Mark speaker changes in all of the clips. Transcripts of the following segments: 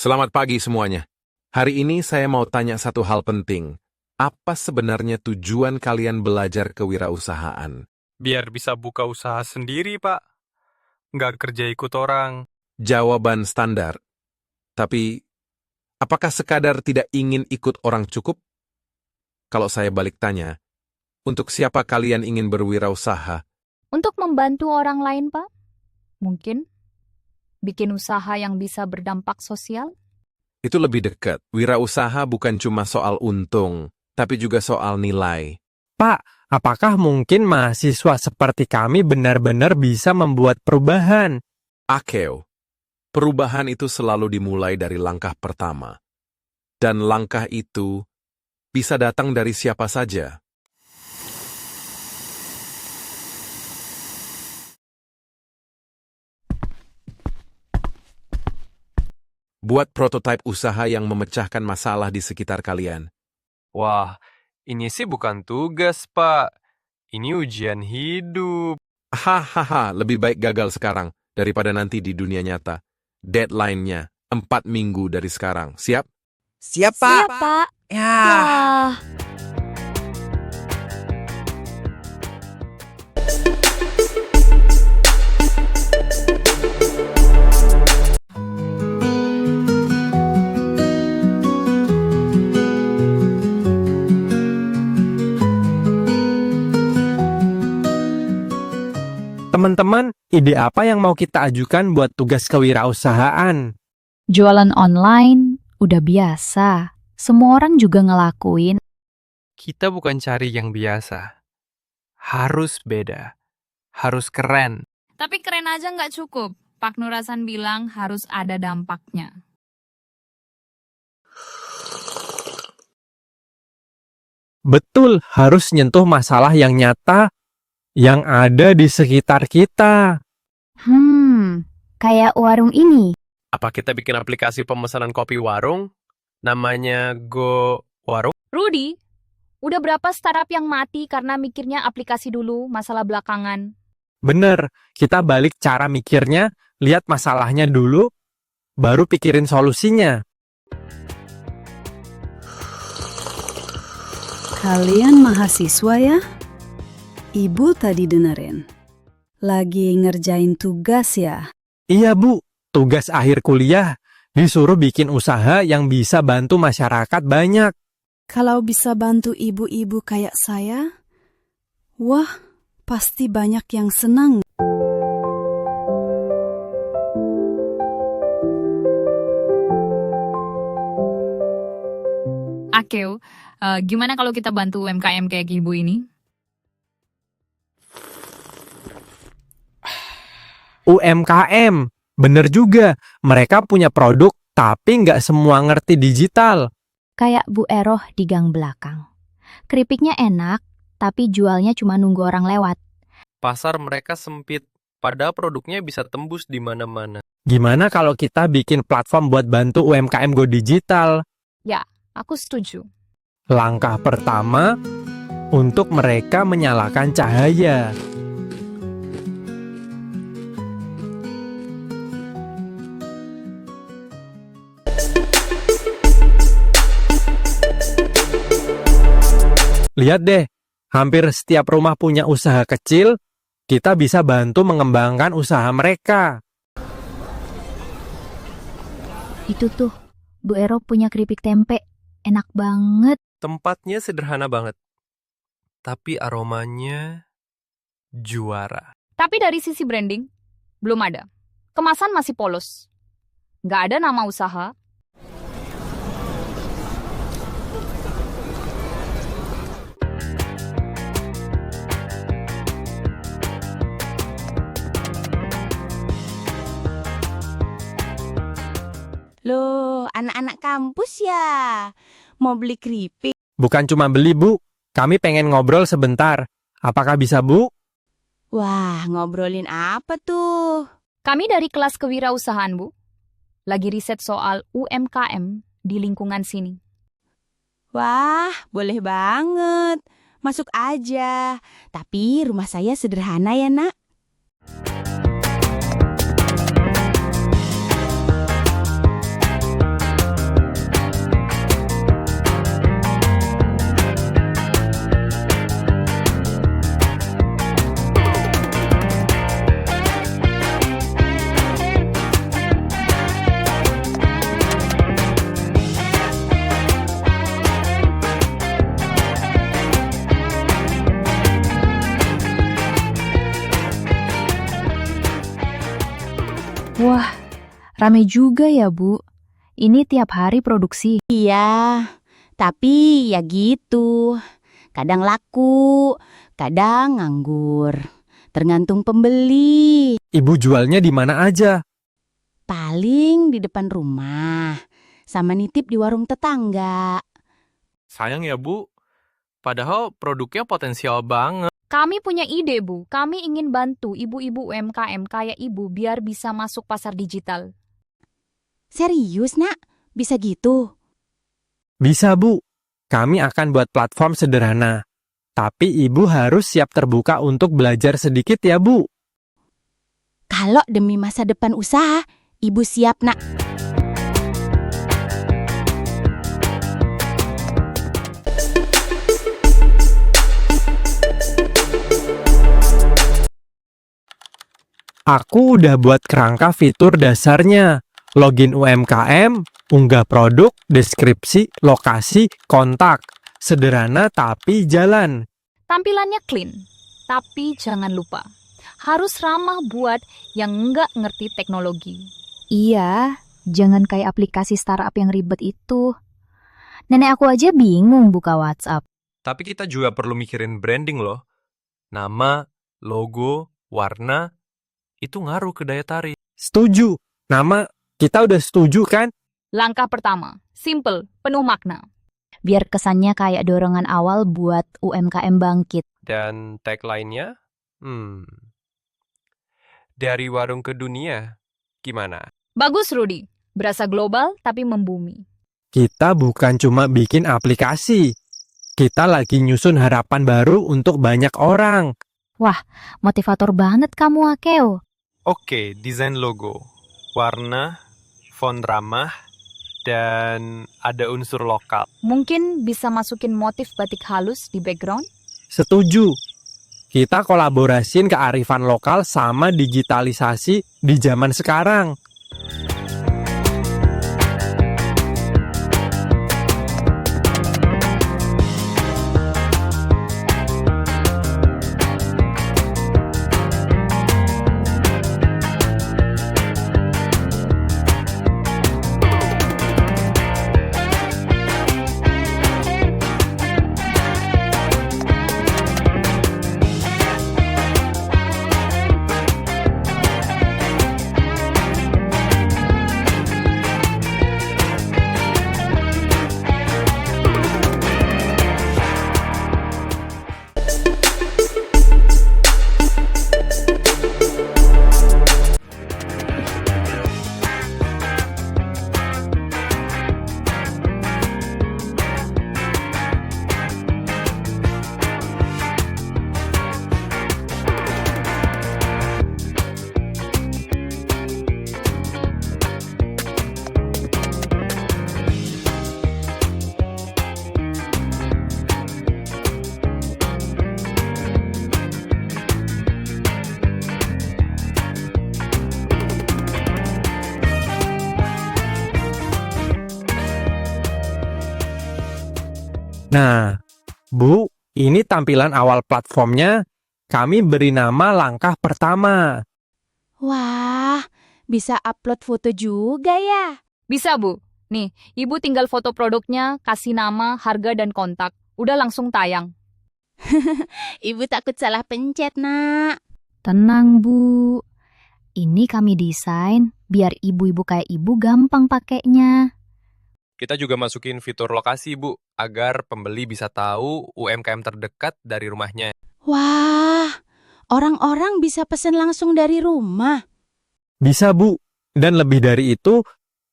Speaker 1: Selamat pagi semuanya. Hari ini saya mau tanya satu hal penting. Apa sebenarnya tujuan kalian belajar kewirausahaan?
Speaker 2: Biar bisa buka usaha sendiri, Pak. Nggak kerja ikut orang.
Speaker 1: Jawaban standar. Tapi, apakah sekadar tidak ingin ikut orang cukup? Kalau saya balik tanya, untuk siapa kalian ingin berwirausaha?
Speaker 3: Untuk membantu orang lain, Pak. Mungkin bikin usaha yang bisa berdampak sosial.
Speaker 1: Itu lebih dekat. Wirausaha bukan cuma soal untung, tapi juga soal nilai.
Speaker 4: Pak, apakah mungkin mahasiswa seperti kami benar-benar bisa membuat perubahan?
Speaker 1: Akeo, perubahan itu selalu dimulai dari langkah pertama. Dan langkah itu bisa datang dari siapa saja. Buat prototipe usaha yang memecahkan masalah di sekitar kalian.
Speaker 2: Wah, ini sih bukan tugas, Pak. Ini ujian hidup.
Speaker 1: Hahaha, lebih baik gagal sekarang daripada nanti di dunia nyata. Deadline-nya 4 minggu dari sekarang. Siap?
Speaker 5: Siap, Pak.
Speaker 3: Siap, Pak.
Speaker 5: Ya.
Speaker 3: Wah.
Speaker 4: Teman-teman, ide apa yang mau kita ajukan buat tugas kewirausahaan?
Speaker 3: Jualan online udah biasa. Semua orang juga ngelakuin.
Speaker 2: Kita bukan cari yang biasa. Harus beda. Harus keren.
Speaker 6: Tapi keren aja nggak cukup. Pak Nurasan bilang harus ada dampaknya.
Speaker 4: Betul, harus nyentuh masalah yang nyata yang ada di sekitar kita.
Speaker 3: Kayak warung ini.
Speaker 2: Apa kita bikin aplikasi pemesanan kopi warung? Namanya Go Warung?
Speaker 3: Rudy, udah berapa startup yang mati karena mikirnya aplikasi dulu, masalah belakangan?
Speaker 4: Bener, kita balik cara mikirnya, lihat masalahnya dulu, baru pikirin solusinya.
Speaker 7: Kalian mahasiswa ya? Ibu tadi dengerin. Lagi ngerjain tugas ya?
Speaker 4: Iya Bu, tugas akhir kuliah, disuruh bikin usaha yang bisa bantu masyarakat banyak.
Speaker 7: Kalau bisa bantu ibu-ibu kayak saya, wah, pasti banyak yang senang.
Speaker 6: Akeo, gimana kalau kita bantu UMKM kayak ibu ini?
Speaker 4: UMKM, Bener juga, mereka punya produk tapi nggak semua ngerti digital.
Speaker 3: Kayak Bu Eroh di gang belakang. Keripiknya enak, tapi jualnya cuma nunggu orang lewat.
Speaker 2: Pasar mereka sempit, padahal produknya bisa tembus di mana-mana.
Speaker 4: Gimana kalau kita bikin platform buat bantu UMKM go digital?
Speaker 3: Aku setuju.
Speaker 4: Langkah pertama, untuk mereka menyalakan cahaya. Lihat deh, hampir setiap rumah punya usaha kecil, kita bisa bantu mengembangkan usaha mereka.
Speaker 3: Itu tuh, Bu Eroh punya keripik tempe. Enak banget.
Speaker 2: Tempatnya sederhana banget, tapi aromanya juara.
Speaker 6: Tapi dari sisi branding, belum ada. Kemasan masih polos. Nggak ada nama usaha.
Speaker 5: Loh, anak-anak kampus ya? Mau beli keripik?
Speaker 4: Bukan cuma beli, Bu. Kami pengen ngobrol sebentar. Apakah bisa, Bu?
Speaker 5: Wah, ngobrolin apa tuh?
Speaker 6: Kami dari kelas kewirausahaan, Bu. Lagi riset soal UMKM di lingkungan sini.
Speaker 5: Wah, boleh banget. Masuk aja. Tapi rumah saya sederhana ya, Nak.
Speaker 3: Wah, rame juga ya, Bu. Ini tiap hari produksi.
Speaker 5: Iya, tapi ya gitu. Kadang laku, kadang nganggur. Tergantung pembeli.
Speaker 4: Ibu jualnya di mana aja?
Speaker 5: Paling di depan rumah. Sama nitip di warung tetangga.
Speaker 2: Sayang ya, Bu. Padahal produknya potensial banget.
Speaker 6: Kami punya ide, Bu. Kami ingin bantu ibu-ibu UMKM kayak Ibu biar bisa masuk pasar digital.
Speaker 5: Serius, Nak? Bisa gitu?
Speaker 4: Bisa, Bu. Kami akan buat platform sederhana. Tapi Ibu harus siap terbuka untuk belajar sedikit ya, Bu.
Speaker 5: Kalau demi masa depan usaha, Ibu siap, Nak.
Speaker 4: Aku udah buat kerangka fitur dasarnya. Login UMKM, unggah produk, deskripsi, lokasi, kontak. Sederhana tapi jalan.
Speaker 6: Tampilannya clean, tapi jangan lupa, harus ramah buat yang nggak ngerti teknologi.
Speaker 3: Iya, jangan kayak aplikasi startup yang ribet itu. Nenek aku aja bingung buka WhatsApp.
Speaker 2: Tapi kita juga perlu mikirin branding loh. Nama, logo, warna, itu ngaruh ke daya tarik.
Speaker 4: Setuju. Nama, kita udah setuju kan?
Speaker 6: Langkah pertama, simple, penuh makna.
Speaker 3: Biar kesannya kayak dorongan awal buat UMKM bangkit.
Speaker 2: Dan tagline-nya? Dari warung ke dunia, gimana?
Speaker 6: Bagus, Rudy. Berasa global tapi membumi.
Speaker 4: Kita bukan cuma bikin aplikasi. Kita lagi nyusun harapan baru untuk banyak orang.
Speaker 3: Motivator banget kamu, Akeo.
Speaker 2: Oke, desain logo, warna, font ramah, dan ada unsur lokal.
Speaker 6: Mungkin bisa masukin motif batik halus di background?
Speaker 4: Setuju. Kita kolaborasiin kearifan lokal sama digitalisasi di zaman sekarang. Nah, Bu, ini tampilan awal platformnya. Kami beri nama langkah pertama.
Speaker 5: Wah, bisa upload foto juga ya?
Speaker 6: Bisa, Bu. Nih, Ibu tinggal foto produknya, kasih nama, harga, dan kontak. Udah langsung tayang.
Speaker 5: Ibu takut salah pencet, Nak.
Speaker 3: Tenang, Bu. Ini kami desain biar ibu-ibu kayak ibu gampang pakainya.
Speaker 2: Kita juga masukin fitur lokasi, Bu, agar pembeli bisa tahu UMKM terdekat dari rumahnya.
Speaker 5: Wah, orang-orang bisa pesen langsung dari rumah.
Speaker 4: Bisa, Bu. Dan lebih dari itu,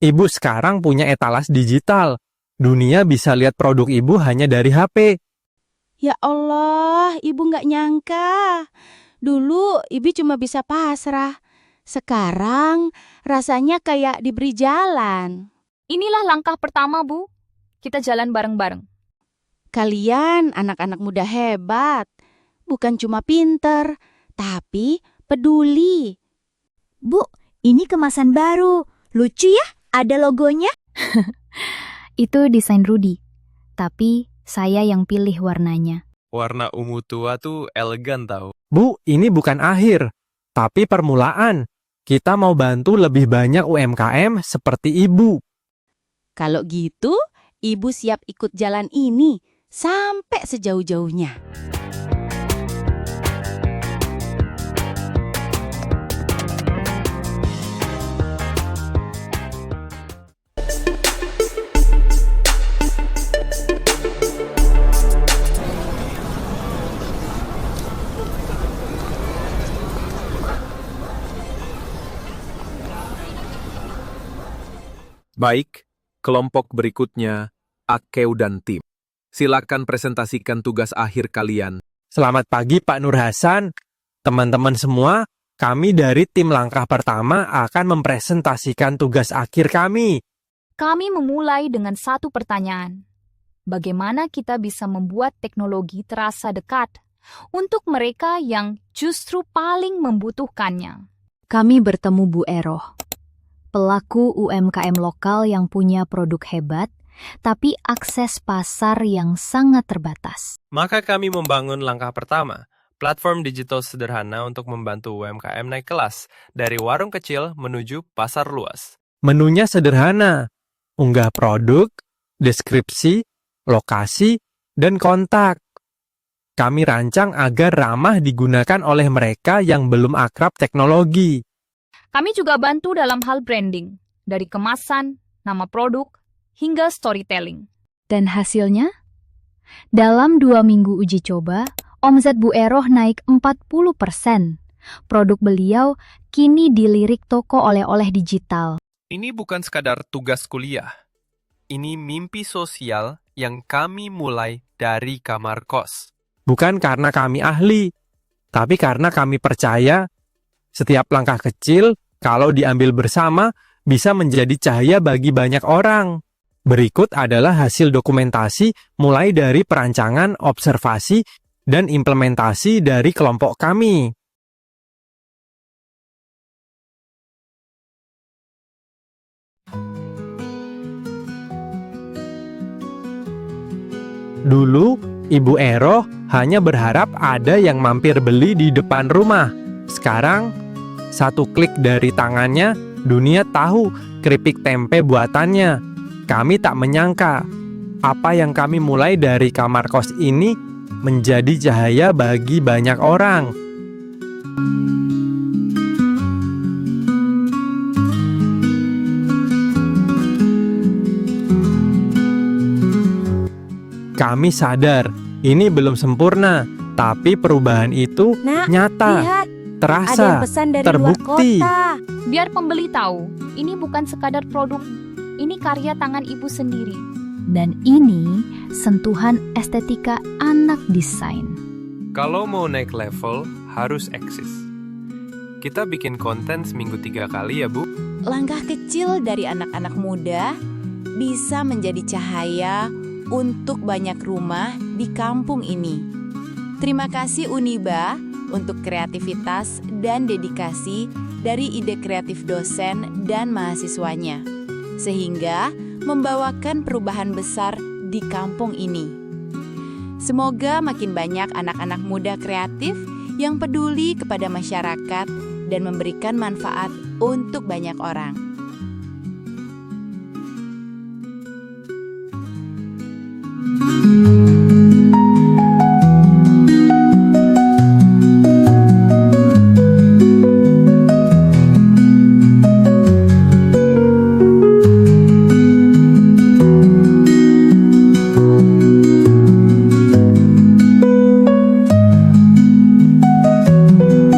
Speaker 4: Ibu sekarang punya etalas digital. Dunia bisa lihat produk Ibu hanya dari HP.
Speaker 5: Ya Allah, Ibu nggak nyangka. Dulu Ibu cuma bisa pasrah. Sekarang rasanya kayak diberi jalan.
Speaker 6: Inilah langkah pertama, Bu. Kita jalan bareng-bareng.
Speaker 5: Kalian anak-anak muda hebat. Bukan cuma pinter, tapi peduli.
Speaker 8: Bu, ini kemasan baru. Lucu ya, ada logonya.
Speaker 3: Itu desain Rudy. Tapi saya yang pilih warnanya.
Speaker 2: Warna ungu tua tuh elegan tau.
Speaker 4: Bu, ini bukan akhir, tapi permulaan. Kita mau bantu lebih banyak UMKM seperti Ibu.
Speaker 5: Kalau gitu, Ibu siap ikut jalan ini sampai sejauh-jauhnya.
Speaker 1: Baik, kelompok berikutnya, Akeu dan tim. Silakan presentasikan tugas akhir kalian.
Speaker 4: Selamat pagi Pak Nur Hasan. Teman-teman semua, kami dari tim langkah pertama akan mempresentasikan tugas akhir kami.
Speaker 6: Kami memulai dengan satu pertanyaan. Bagaimana kita bisa membuat teknologi terasa dekat untuk mereka yang justru paling membutuhkannya?
Speaker 3: Kami bertemu Bu Eroh, pelaku UMKM lokal yang punya produk hebat, tapi akses pasar yang sangat terbatas.
Speaker 2: Maka kami membangun langkah pertama, platform digital sederhana untuk membantu UMKM naik kelas dari warung kecil menuju pasar luas.
Speaker 4: Menunya sederhana, unggah produk, deskripsi, lokasi, dan kontak. Kami rancang agar ramah digunakan oleh mereka yang belum akrab teknologi.
Speaker 6: Kami juga bantu dalam hal branding, dari kemasan, nama produk, hingga storytelling.
Speaker 3: Dan hasilnya? Dalam 2 minggu uji coba, omzet Bu Eroh naik 40%. Produk beliau kini dilirik toko oleh-oleh digital.
Speaker 2: Ini bukan sekadar tugas kuliah. Ini mimpi sosial yang kami mulai dari kamar kos.
Speaker 4: Bukan karena kami ahli, tapi karena kami percaya setiap langkah kecil, kalau diambil bersama, bisa menjadi cahaya bagi banyak orang. Berikut adalah hasil dokumentasi mulai dari perancangan, observasi, dan implementasi dari kelompok kami. Dulu, Ibu Eroh hanya berharap ada yang mampir beli di depan rumah. Sekarang, satu klik dari tangannya, dunia tahu keripik tempe buatannya. Kami tak menyangka, apa yang kami mulai dari kamar kos ini menjadi cahaya bagi banyak orang. Kami sadar, ini belum sempurna, tapi perubahan itu
Speaker 8: Nak,
Speaker 4: nyata,
Speaker 8: lihat, ada yang
Speaker 4: terasa,
Speaker 8: pesan dari
Speaker 4: terbukti.
Speaker 8: luar kota.
Speaker 6: Biar pembeli tahu, ini bukan sekadar produk, ini karya tangan ibu sendiri.
Speaker 3: Dan ini sentuhan estetika anak desain.
Speaker 2: Kalau mau naik level, harus eksis. Kita bikin konten seminggu 3 kali ya, Bu.
Speaker 5: Langkah kecil dari anak-anak muda bisa menjadi cahaya untuk banyak rumah di kampung ini. Terima kasih Uniba untuk kreativitas dan dedikasi dari ide kreatif dosen dan mahasiswanya, sehingga membawakan perubahan besar di kampung ini. Semoga makin banyak anak-anak muda kreatif yang peduli kepada masyarakat dan memberikan manfaat untuk banyak orang.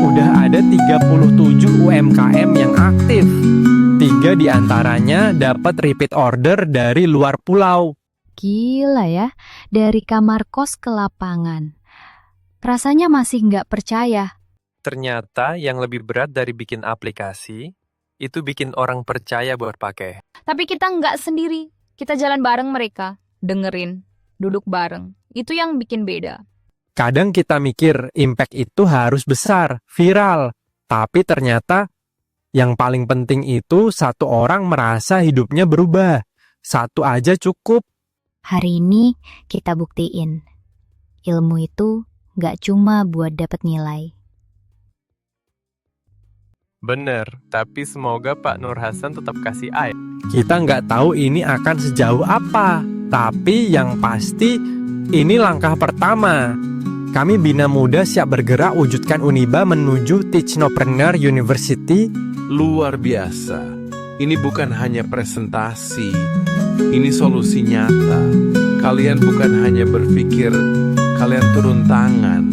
Speaker 4: Udah ada 37 UMKM yang aktif. 3 di antaranya dapat repeat order dari luar pulau.
Speaker 3: Gila ya, dari kamar kos ke lapangan. Rasanya masih nggak percaya.
Speaker 2: Ternyata yang lebih berat dari bikin aplikasi, itu bikin orang percaya buat pakai.
Speaker 6: Tapi kita nggak sendiri. Kita jalan bareng mereka. Dengerin. Duduk bareng. Itu yang bikin beda.
Speaker 4: Kadang kita mikir impact itu harus besar, viral. Tapi ternyata yang paling penting itu satu orang merasa hidupnya berubah. Satu aja cukup.
Speaker 3: Hari ini kita buktiin. Ilmu itu nggak cuma buat dapat nilai.
Speaker 2: Bener, tapi semoga Pak Nur Hasan tetap kasih air.
Speaker 4: Kita nggak tahu ini akan sejauh apa. Tapi yang pasti ini langkah pertama. Kami Bina Muda siap bergerak wujudkan Uniba menuju Technopreneur University.
Speaker 1: Luar biasa. Ini bukan hanya presentasi, ini solusi nyata. Kalian bukan hanya berpikir, kalian turun tangan.